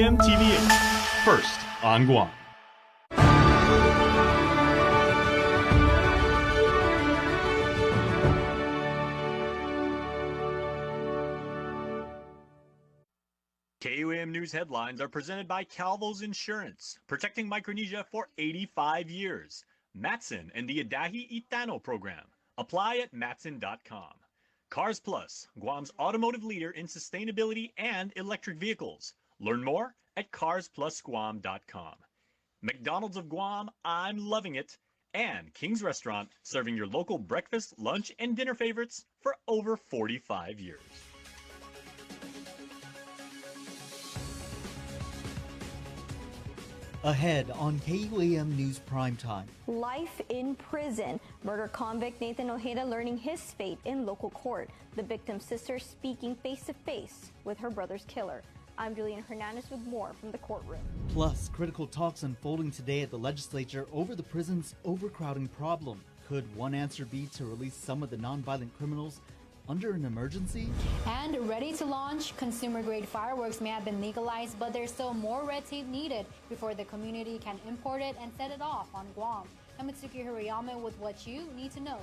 KUAM TV8, first on Guam. KUAM News headlines are presented by Calvo's Insurance, protecting Micronesia for 85 years. Matson and the Adahi Itano program. Apply at matson.com. Cars Plus, Guam's automotive leader in sustainability and electric vehicles. Learn more at carsplusguam.com. McDonald's of Guam, I'm loving it. And King's Restaurant, serving your local breakfast, lunch, and dinner favorites for over 45 years. Ahead on KUAM News Primetime. Life in prison. Murder convict Nathan Ojeda learning his fate in local court. The victim's sister speaking face-to-face with her brother's killer. I'm Julian Hernandez with more from the courtroom. Plus, critical talks unfolding today at the legislature over the prison's overcrowding problem. Could one answer be to release some of the nonviolent criminals under an emergency? And ready to launch, consumer-grade fireworks may have been legalized, but there's still more red tape needed before the community can import it and set it off on Guam. I'm Mitsuki Hirayama with what you need to know.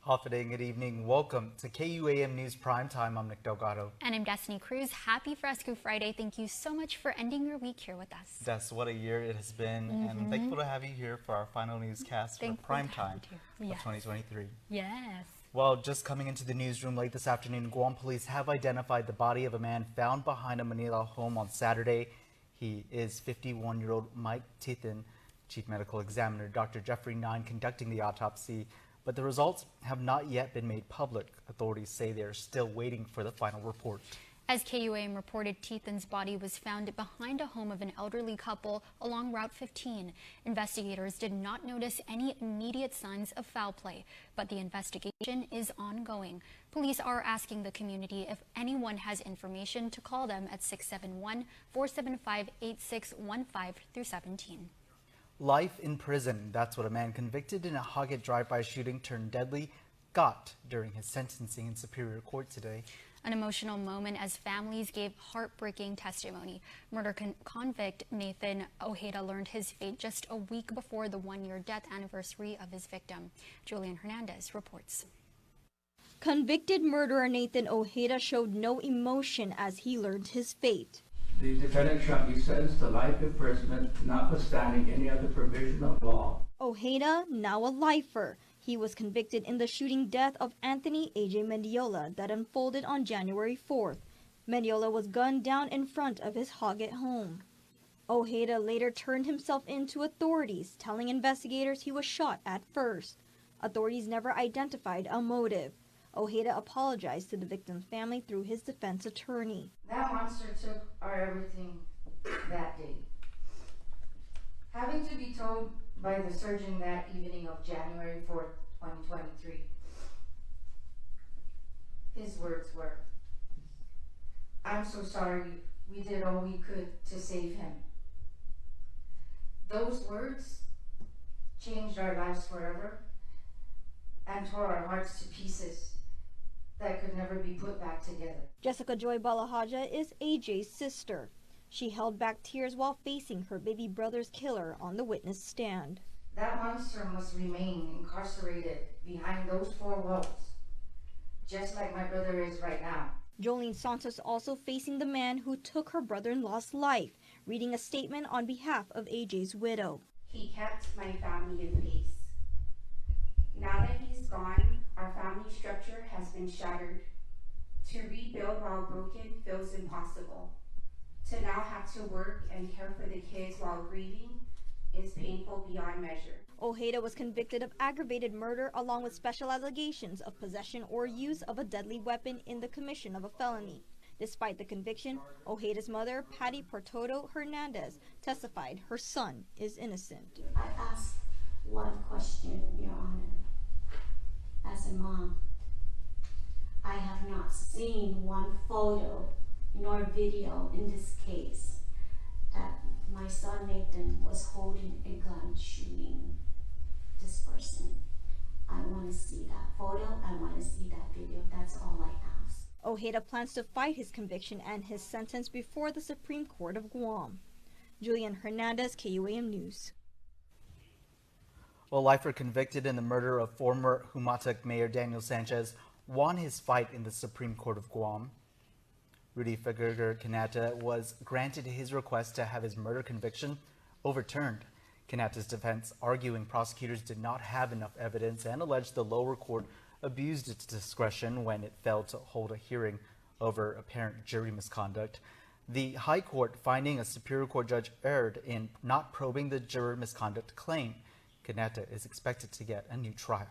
Hafa and good evening. Welcome to KUAM News Primetime. I'm Nick Delgado. And I'm Destiny Cruz. Happy Fresco Friday. Thank you so much for ending your week here with us. Des, what a year it has been, and thankful to have you here for our final newscast for Primetime of 2023. Yes. Well, just coming into the newsroom late this afternoon, Guam police have identified the body of a man found behind a Manila home on Saturday. He is 51-year-old Mike Tithin. Chief Medical Examiner Dr. Jeffrey Nine conducting the autopsy, but the results have not yet been made public. Authorities say they are still waiting for the final report. As KUAM reported, Tithin's body was found behind a home of an elderly couple along Route 15. Investigators did not notice any immediate signs of foul play, but the investigation is ongoing. Police are asking the community if anyone has information to call them at 671-475-8615-17. Life in prison. That's what a man convicted in a Hoggett drive-by shooting turned deadly got during his sentencing in Superior Court today. An emotional moment as families gave heartbreaking testimony. Murder convict Nathan Ojeda learned his fate just a week before the one-year death anniversary of his victim. Julian Hernandez reports. Convicted murderer Nathan Ojeda showed no emotion as he learned his fate. The defendant shall be sentenced to life imprisonment, notwithstanding any other provision of law. Ojeda, now a lifer. He was convicted in the shooting death of Anthony A.J. Mendiola that unfolded on January 4th. Mendiola was gunned down in front of his Hoggett home. Ojeda later turned himself in to authorities, telling investigators he was shot at first. Authorities never identified a motive. Ojeda apologized to the victim's family through his defense attorney. That monster took our everything that day. Having to be told by the surgeon that evening of January 4th, 2023, his words were, "I'm so sorry, we did all we could to save him." Those words changed our lives forever and tore our hearts to pieces that could never be put back together. Jessica Joy Balahaja is AJ's sister. She held back tears while facing her baby brother's killer on the witness stand. That monster must remain incarcerated behind those four walls, just like my brother is right now. Jolene Santos also facing the man who took her brother-in-law's life, reading a statement on behalf of AJ's widow. He kept my family in peace. Now that he's gone, our family structure has been shattered. To rebuild while broken feels impossible. To now have to work and care for the kids while grieving is painful beyond measure. Ojeda was convicted of aggravated murder along with special allegations of possession or use of a deadly weapon in the commission of a felony. Despite the conviction, Ojeda's mother, Patty Portodo Hernandez, testified her son is innocent. I ask one question, Your Honor. As a mom, I have not seen one photo nor video in this case that my son Nathan was holding a gun shooting this person. I want to see that photo. I want to see that video. That's all I ask. Ojeda plans to fight his conviction and his sentence before the Supreme Court of Guam. Julian Hernandez, KUAM News. Well, lifer convicted in the murder of former Humatak Mayor Daniel Sanchez won his fight in the Supreme Court of Guam. Rudy Figueroa Canata was granted his request to have his murder conviction overturned. Canata's defense arguing prosecutors did not have enough evidence and alleged the lower court abused its discretion when it failed to hold a hearing over apparent jury misconduct. The High Court finding a Superior Court judge erred in not probing the juror misconduct claim. Canata is expected to get a new trial.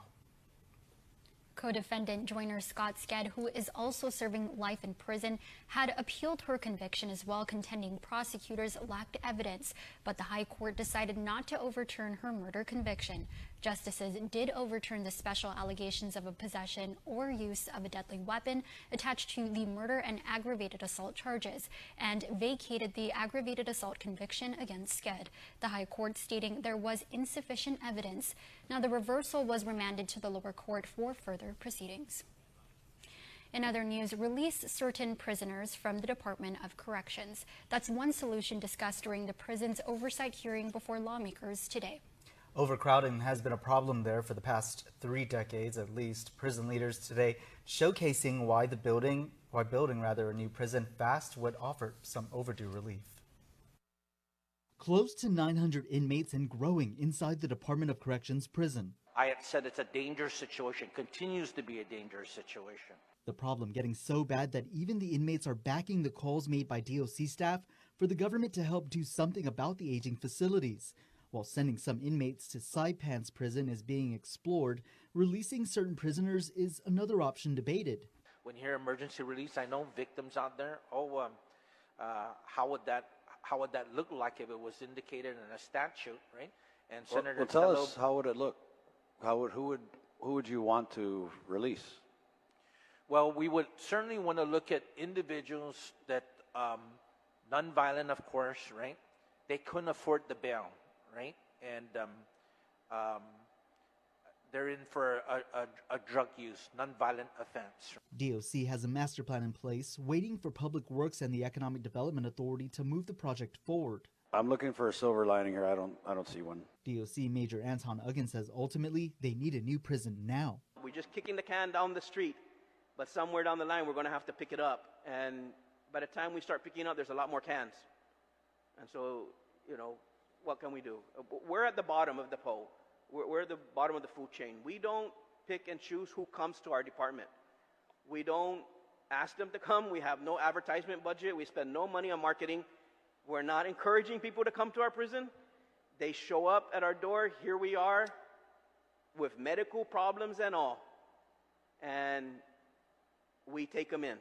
Co-defendant Joyner Scott Sked, who is also serving life in prison, had appealed her conviction as well, contending prosecutors lacked evidence, but the High Court decided not to overturn her murder conviction. Justices did overturn the special allegations of a possession or use of a deadly weapon attached to the murder and aggravated assault charges and vacated the aggravated assault conviction against Sked. The High Court stating there was insufficient evidence. Now, the reversal was remanded to the lower court for further proceedings. In other news, release certain prisoners from the Department of Corrections. That's one solution discussed during the prison's oversight hearing before lawmakers today. Overcrowding has been a problem there for the past 3 decades at least. Prison leaders today showcasing why building a new prison fast would offer some overdue relief. Close to 900 inmates and growing inside the Department of Corrections prison. I had said it's a dangerous situation, continues to be a dangerous situation. The problem getting so bad that even the inmates are backing the calls made by DOC staff for the government to help do something about the aging facilities. While sending some inmates to Saipans prison is being explored, releasing certain prisoners is another option debated. When you hear emergency release, I know victims out there, how would that look like if it was indicated in a statute, right? And Senator well, tell us, how would it look? Who would you want to release? Well, we would certainly want to look at individuals that, nonviolent, of course, right? They couldn't afford the bail, right? And they're in for a drug use, nonviolent offense. DOC has a master plan in place, waiting for Public Works and the Economic Development Authority to move the project forward. I'm looking for a silver lining here. I don't see one. DOC Major Anton Uggen says ultimately they need a new prison now. We're just kicking the can down the street, but somewhere down the line we're going to have to pick it up. And by the time we start picking up, there's a lot more cans. And so, what can we do? We're at the bottom of the pole. We're at the bottom of the food chain. We don't pick and choose who comes to our department. We don't ask them to come. We have no advertisement budget. We spend no money on marketing. We're not encouraging people to come to our prison. They show up at our door. Here we are with medical problems and all. And we take them in.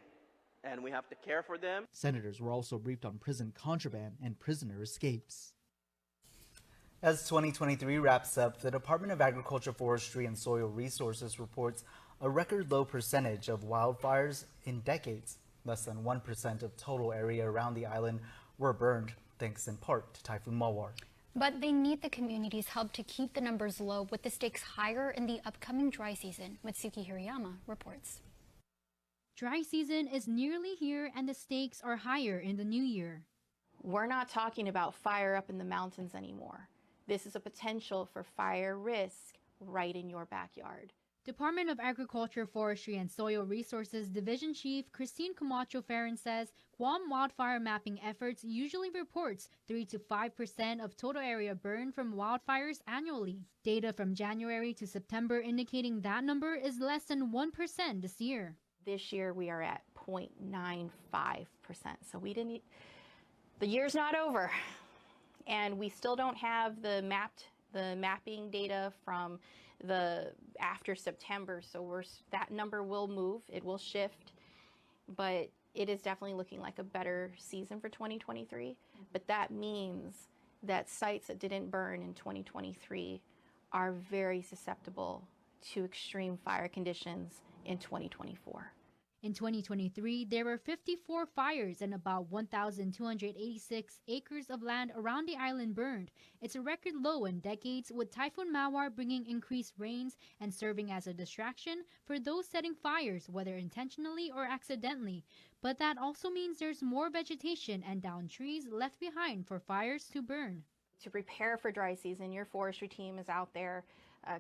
And we have to care for them. Senators were also briefed on prison contraband and prisoner escapes. As 2023 wraps up, the Department of Agriculture, Forestry, and Soil Resources reports a record low percentage of wildfires in decades. Less than 1% of total area around the island were burned, thanks in part to Typhoon Mawar. But they need the community's help to keep the numbers low, with the stakes higher in the upcoming dry season. Mitsuki Hirayama reports. Dry season is nearly here and the stakes are higher in the new year. We're not talking about fire up in the mountains anymore. This is a potential for fire risk right in your backyard. Department of Agriculture, Forestry, and Soil Resources Division Chief Christine Camacho Ferrin says KUAM wildfire mapping efforts usually reports 3 to 5% of total area burned from wildfires annually. Data from January to September indicating that number is less than 1% this year. This year we are at 0.95%. So the year's not over. And we still don't have the mapping data from after September. So that number will move, it will shift, but it is definitely looking like a better season for 2023. But that means that sites that didn't burn in 2023 are very susceptible to extreme fire conditions in 2024. In 2023, there were 54 fires and about 1,286 acres of land around the island burned. It's a record low in decades, with Typhoon Mawar bringing increased rains and serving as a distraction for those setting fires, whether intentionally or accidentally. But that also means there's more vegetation and downed trees left behind for fires to burn. To prepare for dry season, your forestry team is out there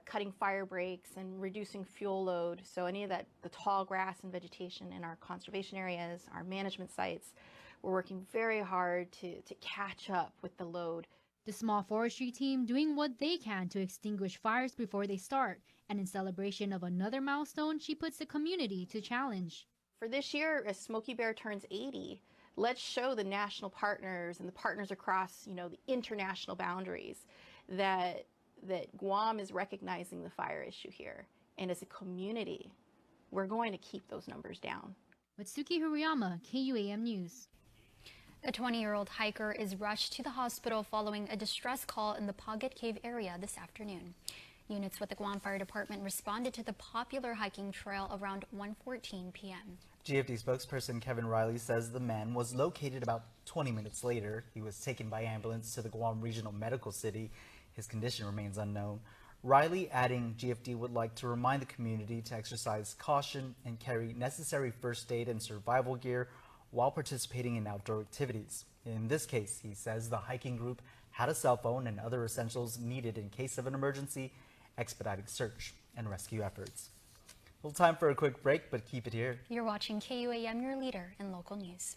cutting fire breaks and reducing fuel load. So any of that, the tall grass and vegetation in our conservation areas, our management sites, we're working very hard to catch up with the load. The small forestry team doing what they can to extinguish fires before they start. And in celebration of another milestone, she puts the community to challenge. For this year, as Smokey Bear turns 80, let's show the national partners and the partners across, the international boundaries that Guam is recognizing the fire issue here. And as a community, we're going to keep those numbers down. Matsuki Hirayama, KUAM News. A 20-year-old hiker is rushed to the hospital following a distress call in the Pagat Cave area this afternoon. Units with the Guam Fire Department responded to the popular hiking trail around 1:14 p.m. GFD spokesperson Kevin Riley says the man was located about 20 minutes later. He was taken by ambulance to the Guam Regional Medical City. His condition remains unknown. Riley adding GFD would like to remind the community to exercise caution and carry necessary first aid and survival gear while participating in outdoor activities. In this case, he says the hiking group had a cell phone and other essentials needed in case of an emergency, expediting search and rescue efforts. Well, time for a quick break, but keep it here. You're watching KUAM, your leader in local news.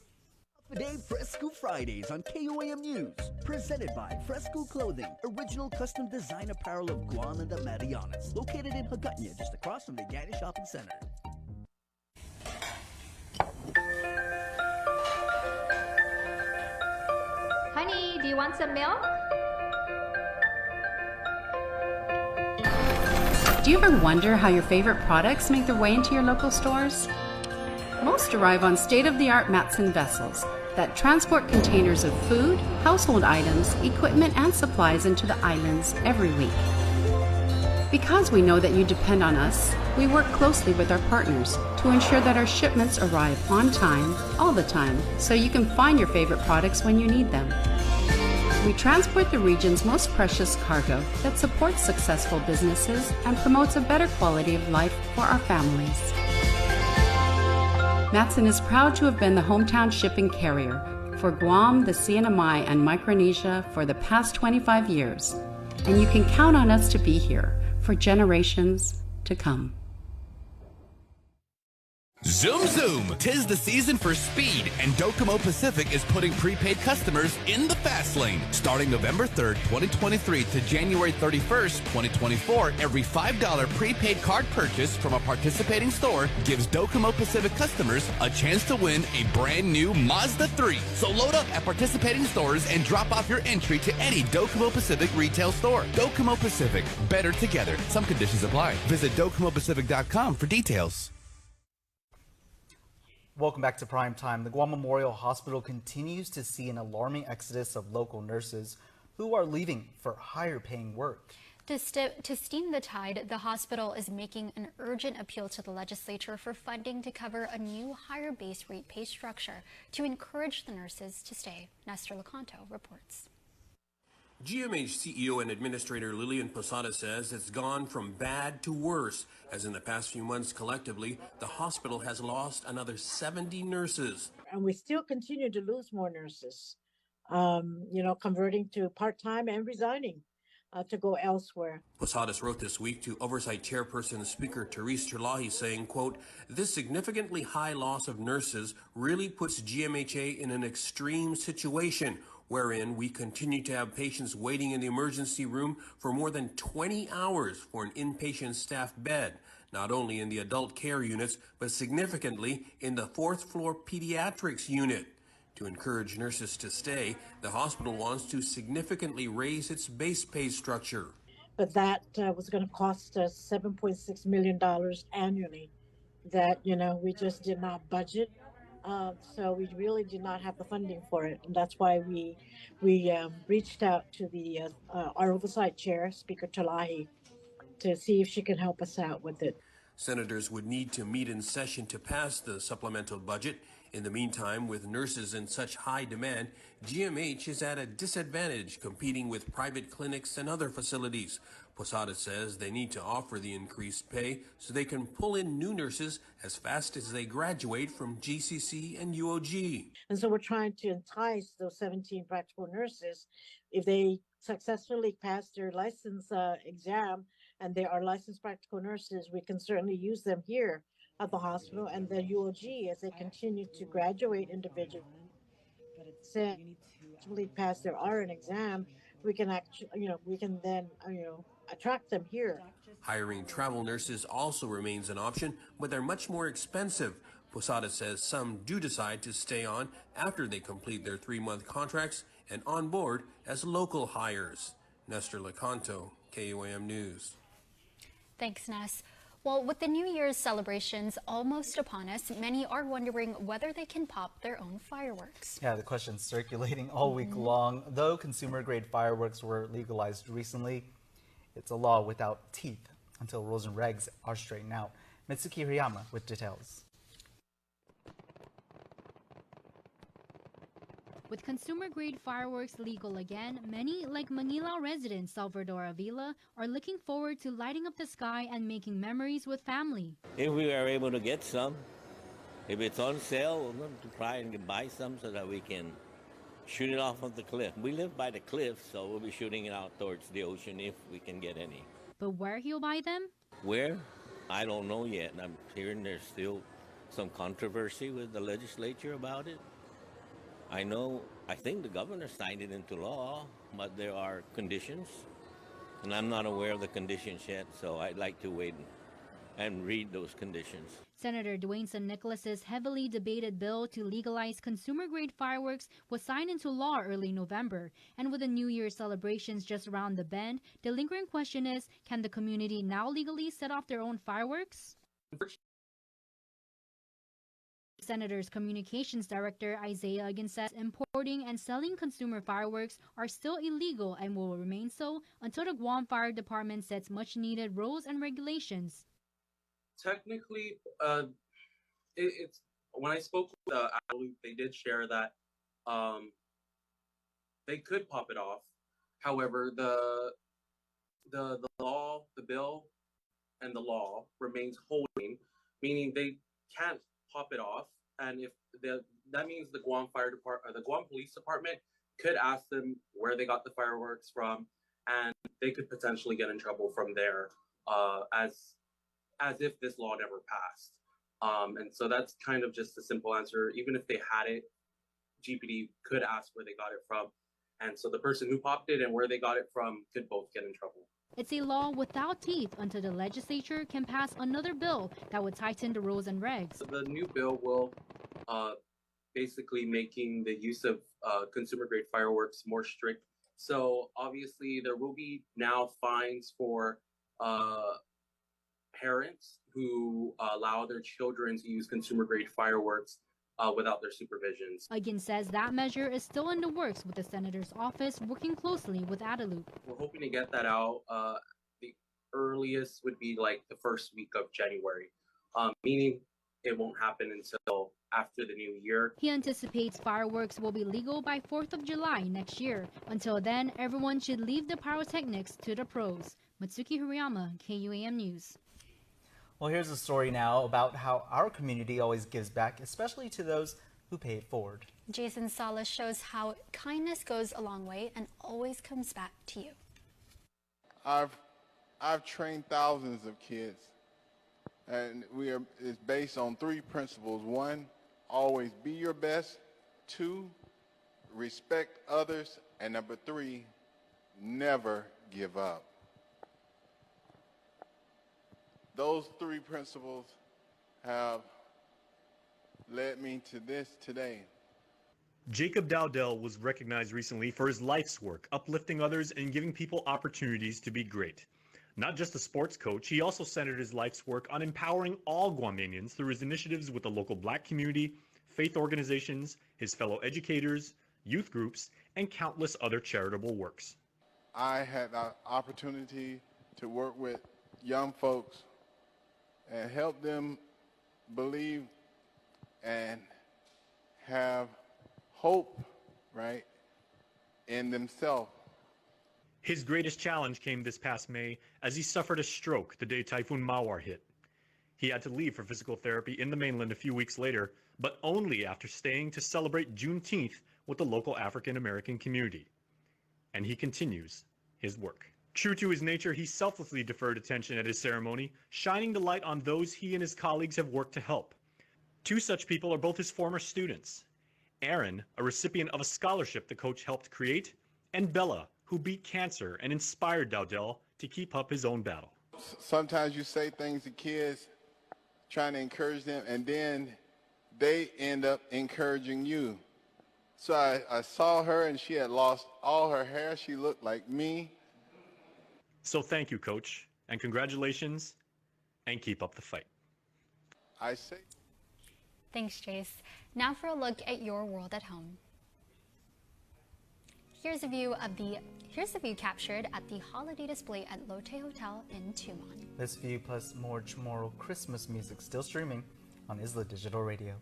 Today, Fresco Fridays on KUAM News. Presented by Fresco Clothing, original custom design apparel of Guam and the Marianas. Located in Hagåtña, just across from the Gani Shopping Center. Honey, do you want some milk? Do you ever wonder how your favorite products make their way into your local stores? Most arrive on state-of-the-art Matson vessels that transport containers of food, household items, equipment, and supplies into the islands every week. Because we know that you depend on us, we work closely with our partners to ensure that our shipments arrive on time, all the time, so you can find your favorite products when you need them. We transport the region's most precious cargo that supports successful businesses and promotes a better quality of life for our families. Matson is proud to have been the hometown shipping carrier for Guam, the CNMI, and Micronesia for the past 25 years, and you can count on us to be here for generations to come. Zoom Zoom! 'Tis the season for speed, and Docomo Pacific is putting prepaid customers in the fast lane. Starting November 3rd, 2023 to January 31st, 2024, every $5 prepaid card purchase from a participating store gives Docomo Pacific customers a chance to win a brand new Mazda 3. So load up at participating stores and drop off your entry to any Docomo Pacific retail store. Docomo Pacific, better together. Some conditions apply. Visit DocomoPacific.com for details. Welcome back to Prime Time. The Guam Memorial Hospital continues to see an alarming exodus of local nurses who are leaving for higher paying work. To stem the tide, the hospital is making an urgent appeal to the legislature for funding to cover a new higher base rate pay structure to encourage the nurses to stay. Nestor Lecanto reports. GMH CEO and Administrator Lillian Posada says it's gone from bad to worse, as in the past few months collectively, the hospital has lost another 70 nurses. And we still continue to lose more nurses, converting to part-time and resigning to go elsewhere. Posadas wrote this week to Oversight Chairperson Speaker Therese Terlahi saying, quote, "This significantly high loss of nurses really puts GMHA in an extreme situation, wherein we continue to have patients waiting in the emergency room for more than 20 hours for an inpatient staff bed, not only in the adult care units, but significantly in the 4th floor pediatrics unit. To encourage nurses to stay, the hospital wants to significantly raise its base pay structure." But that was going to cost us $7.6 million annually that, we just did not budget. So we really did not have the funding for it, and that's why we reached out to our oversight chair, Speaker Terlahi, to see if she could help us out with it. Senators would need to meet in session to pass the supplemental budget. In the meantime, with nurses in such high demand, GMH is at a disadvantage competing with private clinics and other facilities. Posada says they need to offer the increased pay so they can pull in new nurses as fast as they graduate from GCC and UOG. And so we're trying to entice those 17 practical nurses. If they successfully pass their license exam and they are licensed practical nurses, we can certainly use them here at the hospital and the UOG as they continue to graduate individuals. Actually pass their RN exam, we can actually, we can then, attract them here. Hiring travel nurses also remains an option, but they're much more expensive. Posada says some do decide to stay on after they complete their 3-month contracts and on board as local hires. Nestor Lecanto, KUAM News. Thanks, Ness. Well, with the New Year's celebrations almost upon us, many are wondering whether they can pop their own fireworks. Yeah, the question's circulating all week long. Though consumer-grade fireworks were legalized recently, it's a law without teeth until rules and regs are straightened out. Mitsuki Hirayama with details. With consumer-grade fireworks legal again, many, like Manila resident Salvador Avila, are looking forward to lighting up the sky and making memories with family. If we are able to get some, if it's on sale, we'll try and buy some so that we can shoot it off of the cliff. We live by the cliff, so we'll be shooting it out towards the ocean if we can get any. But where he'll buy them? Where? I don't know yet. I'm hearing there's still some controversy with the legislature about it. I think the governor signed it into law, but there are conditions, and I'm not aware of the conditions yet, so I'd like to wait and read those conditions. Senator Dwayne San Nicolas's heavily debated bill to legalize consumer-grade fireworks was signed into law early November, and with the New Year's celebrations just around the bend, the lingering question is, can the community now legally set off their own fireworks? Senator's Communications Director Isaiah Agin says importing and selling consumer fireworks are still illegal and will remain so until the Guam Fire Department sets much-needed rules and regulations. Technically, it's when I spoke with Alu, they did share that they could pop it off. However, the law, the bill, and the law remains holding, meaning they can't pop it off. And if that means the Guam Fire Department, the Guam Police Department could ask them where they got the fireworks from, and they could potentially get in trouble from there, as if this law never passed. And so that's kind of just a simple answer. Even if they had it, GPD could ask where they got it from. And so the person who popped it and where they got it from could both get in trouble. It's a law without teeth until the legislature can pass another bill that would tighten the rules and regs. So the new bill will basically making the use of consumer-grade fireworks more strict. So obviously there will be now fines for parents who allow their children to use consumer-grade fireworks without their supervisions. Agin says that measure is still in the works with the senator's office working closely with Adelup. We're hoping to get that out. The earliest would be like the first week of January, meaning it won't happen until after the new year. He anticipates fireworks will be legal by 4th of July next year. Until then, everyone should leave the pyrotechnics to the pros. Mitsuki Hirayama, KUAM News. Well, here's a story now about how our community always gives back, especially to those who pay it forward. Jason Salas shows how kindness goes a long way and always comes back to you. I've trained thousands of kids, and it's based on 3 principles. 1, always be your best. 2, respect others. And number 3, never give up. Those 3 principles have led me to this today. Jacob Dowdell was recognized recently for his life's work, uplifting others and giving people opportunities to be great. Not just a sports coach, he also centered his life's work on empowering all Guamanians through his initiatives with the local Black community, faith organizations, his fellow educators, youth groups, and countless other charitable works. I had the opportunity to work with young folks and help them believe and have hope, right, in themselves. His greatest challenge came this past May as he suffered a stroke the day Typhoon Mawar hit. He had to leave for physical therapy in the mainland a few weeks later, but only after staying to celebrate Juneteenth with the local African American community. And he continues his work. True to his nature, he selflessly deferred attention at his ceremony, shining the light on those he and his colleagues have worked to help. Two such people are both his former students. Aaron, a recipient of a scholarship the coach helped create, and Bella, who beat cancer and inspired Dowdell to keep up his own battle. Sometimes you say things to kids trying to encourage them, and then they end up encouraging you. So I saw her, and she had lost all her hair. She looked like me. So thank you, Coach, and congratulations, and keep up the fight. I say. Thanks, Chase. Now for a look at your world at home. Here's a view captured at the holiday display at Lotte Hotel in Tumon. This view plus more tomorrow Christmas music still streaming on Isla Digital Radio.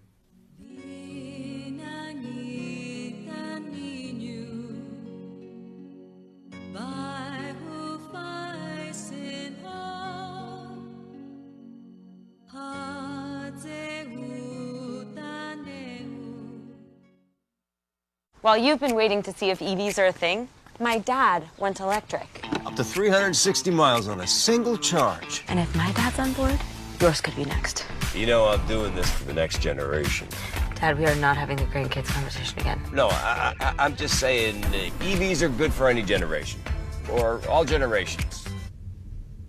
While you've been waiting to see if EVs are a thing, my dad went electric. Up to 360 miles on a single charge. And if my dad's on board, yours could be next. You know I'm doing this for the next generation. Dad, we are not having the grandkids conversation again. No, I'm just saying EVs are good for any generation. Or all generations.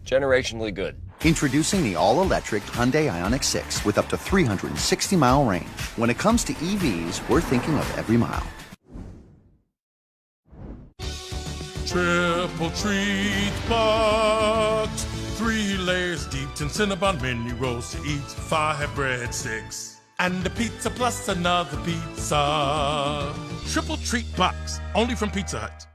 Generationally good. Introducing the all-electric Hyundai Ioniq 6 with up to 360-mile range. When it comes to EVs, we're thinking of every mile. Triple treat box, 3 layers deep, 10 Cinnabon mini rolls to eat, 5 breadsticks, and a pizza plus another pizza. Triple treat box, only from Pizza Hut.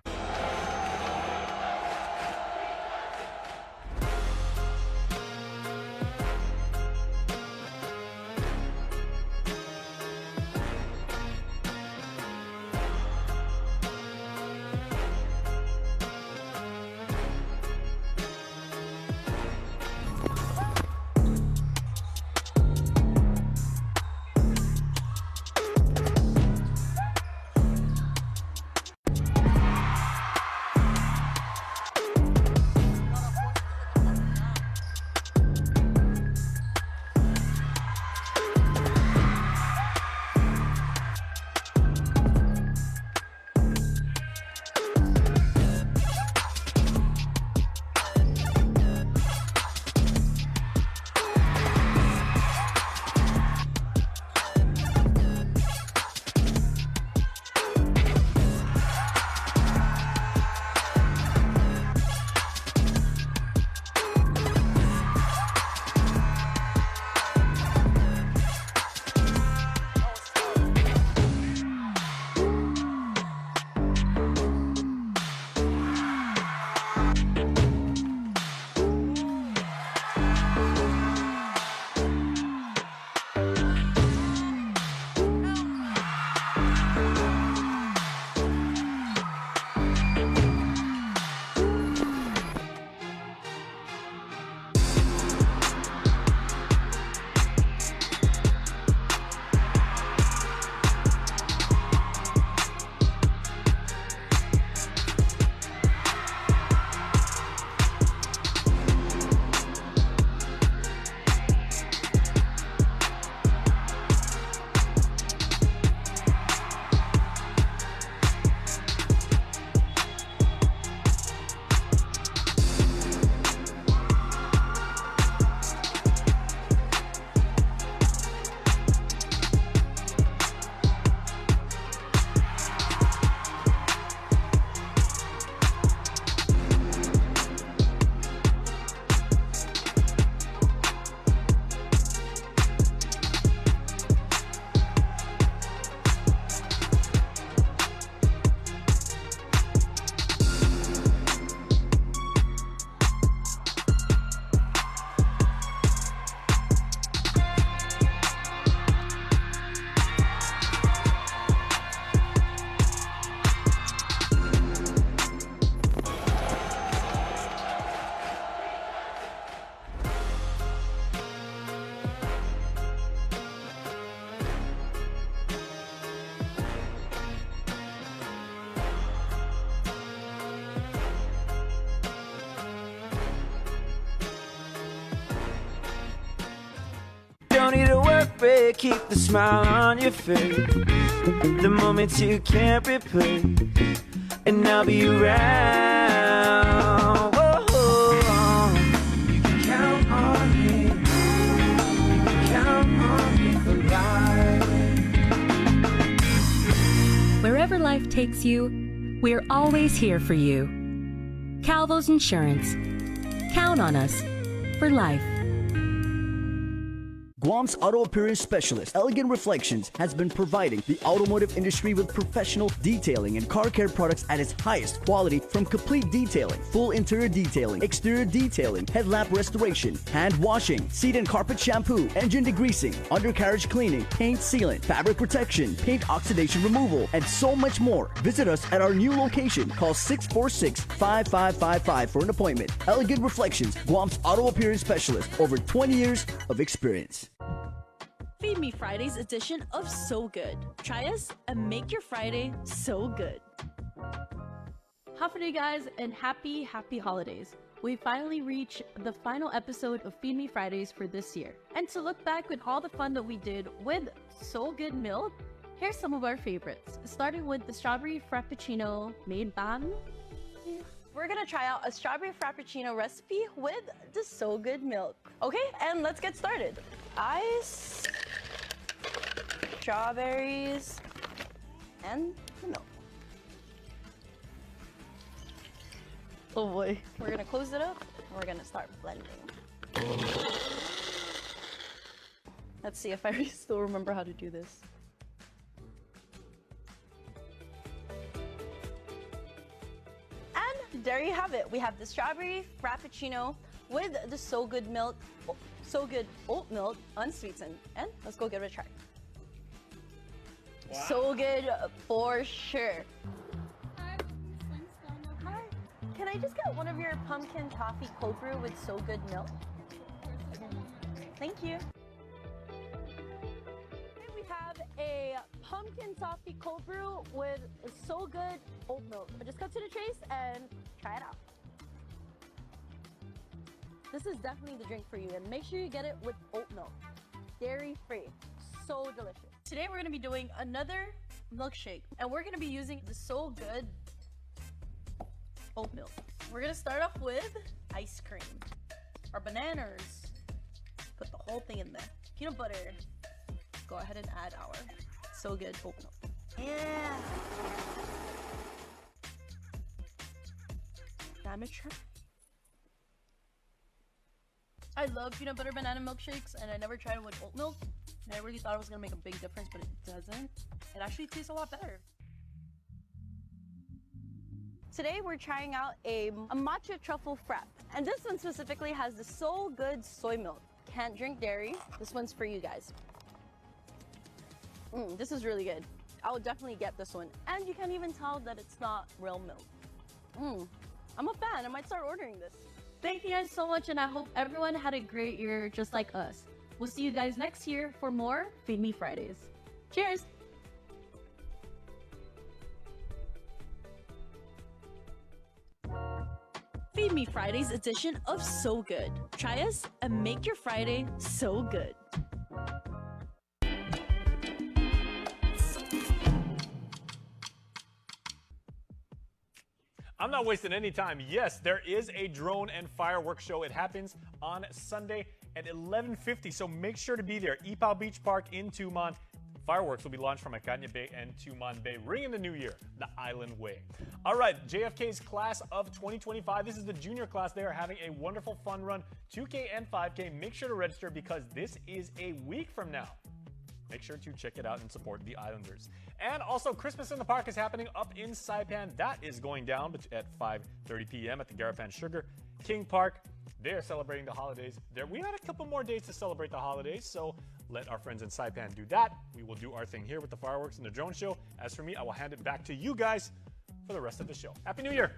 heartbreak, keep the smile on your face. The moments you can't replace, and I'll be around. Whoa, you can count on me. You can count on me for life. Wherever life takes you, we're always here for you. Calvo's Insurance. Count on us for life. Guam's auto appearance specialist, Elegant Reflections, has been providing the automotive industry with professional detailing and car care products at its highest quality, from complete detailing, full interior detailing, exterior detailing, headlamp restoration, hand washing, seat and carpet shampoo, engine degreasing, undercarriage cleaning, paint sealant, fabric protection, paint oxidation removal, and so much more. Visit us at our new location. Call 646-5555 for an appointment. Elegant Reflections, Guam's auto appearance specialist, over 20 years of experience. Feed Me Fridays edition of So Good. Try us and make your Friday so good. Happy day, guys, and happy holidays. We finally reached the final episode of Feed Me Fridays for this year. And to look back with all the fun that we did with So Good milk, here's some of our favorites. Starting with the strawberry frappuccino made by me. We're gonna try out a strawberry frappuccino recipe with the So Good milk. Okay, and let's get started. Ice, strawberries, and the milk. Oh boy. We're gonna close it up and we're gonna start blending. Let's see if I still remember how to do this. And there you have it. We have the strawberry frappuccino with the So Good milk, So Good oat milk, unsweetened. And let's go give it a try. Wow. So good for sure. Hi. Can I just get one of your pumpkin toffee cold brew with So Good milk? Thank you. Here we have a pumpkin toffee cold brew with So Good oat milk. Just cut to the chase and try it out. This is definitely the drink for you, and make sure you get it with oat milk. Dairy-free. So delicious. Today we're gonna be doing another milkshake, and we're gonna be using the So Good oat milk. We're gonna start off with ice cream. Our bananas. Put the whole thing in there. Peanut butter. Go ahead and add our So Good oat milk. Yeah. Diameter. I love peanut butter banana milkshakes, and I never tried it with oat milk. And I really thought it was gonna make a big difference, but it doesn't. It actually tastes a lot better. Today we're trying out a matcha truffle frap, and this one specifically has the So Good soy milk. Can't drink dairy. This one's for you guys. This is really good. I would definitely get this one, and you can't even tell that it's not real milk. I'm a fan. I might start ordering this. Thank you guys so much, and I hope everyone had a great year just like us. We'll see you guys next year for more Feed Me Fridays. Cheers! Feed Me Fridays edition of So Good. Try us and make your Friday so good. I'm not wasting any time. Yes, there is a drone and fireworks show. It happens on Sunday at 11:50, so make sure to be there. Ipaw Beach Park in Tumon. Fireworks will be launched from Acanya Bay and Tumon Bay, ringing the new year the island way. All right, JFK's class of 2025. This is the junior class. They are having a wonderful fun run, 2K and 5K. Make sure to register because this is a week from now. Make sure to check it out and support the Islanders. And also, Christmas in the Park is happening up in Saipan. That is going down at 5:30 p.m. at the Garapan Sugar King Park. They're celebrating the holidays. We had a couple more days to celebrate the holidays, so let our friends in Saipan do that. We will do our thing here with the fireworks and the drone show. As for me, I will hand it back to you guys for the rest of the show. Happy New Year!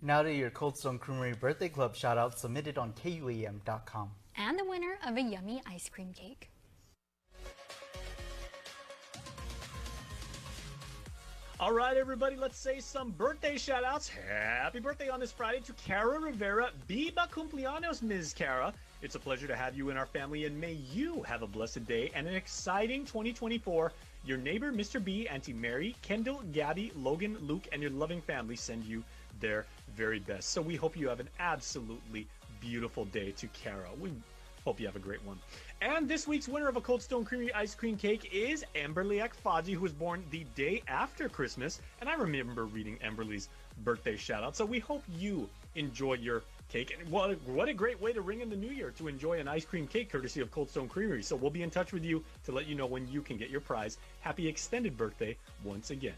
Now to your Cold Stone Creamery Birthday Club shout-out submitted on KUAM.com. And the winner of a yummy ice cream cake. All right, everybody, let's say some birthday shout-outs. Happy birthday on this Friday to Cara Rivera. Viva cumpleaños, Ms. Cara. It's a pleasure to have you in our family, and may you have a blessed day and an exciting 2024. Your neighbor, Mr. B, Auntie Mary, Kendall, Gabby, Logan, Luke, and your loving family send you their very best. So we hope you have an absolutely beautiful day to Cara. We hope you have a great one. And this week's winner of a Cold Stone Creamery ice cream cake is Amberly Akfaji, who was born the day after Christmas. And I remember reading Amberly's birthday shout out. So we hope you enjoy your cake. And what a great way to ring in the new year, to enjoy an ice cream cake courtesy of Cold Stone Creamery. So we'll be in touch with you to let you know when you can get your prize. Happy extended birthday once again.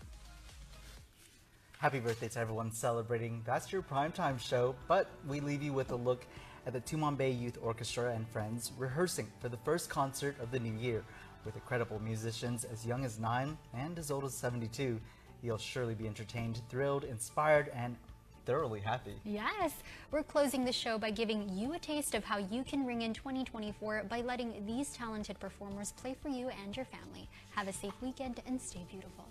Happy birthday to everyone celebrating. That's your primetime show, but we leave you with a look at the Tumon Bay Youth Orchestra and friends rehearsing for the first concert of the new year. With incredible musicians as young as 9 and as old as 72, you'll surely be entertained, thrilled, inspired, and thoroughly happy. Yes, we're closing the show by giving you a taste of how you can ring in 2024 by letting these talented performers play for you and your family. Have a safe weekend and stay beautiful.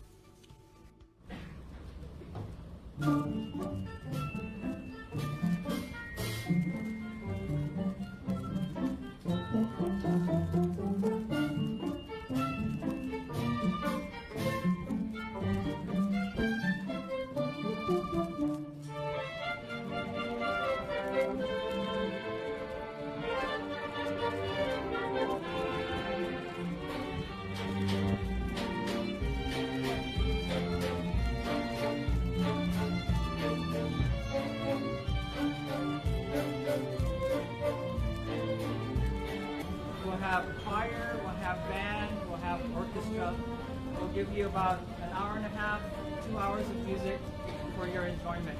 We'll have choir, we'll have band, we'll have orchestra. We'll give you about an hour and a half, 2 hours of music for your enjoyment.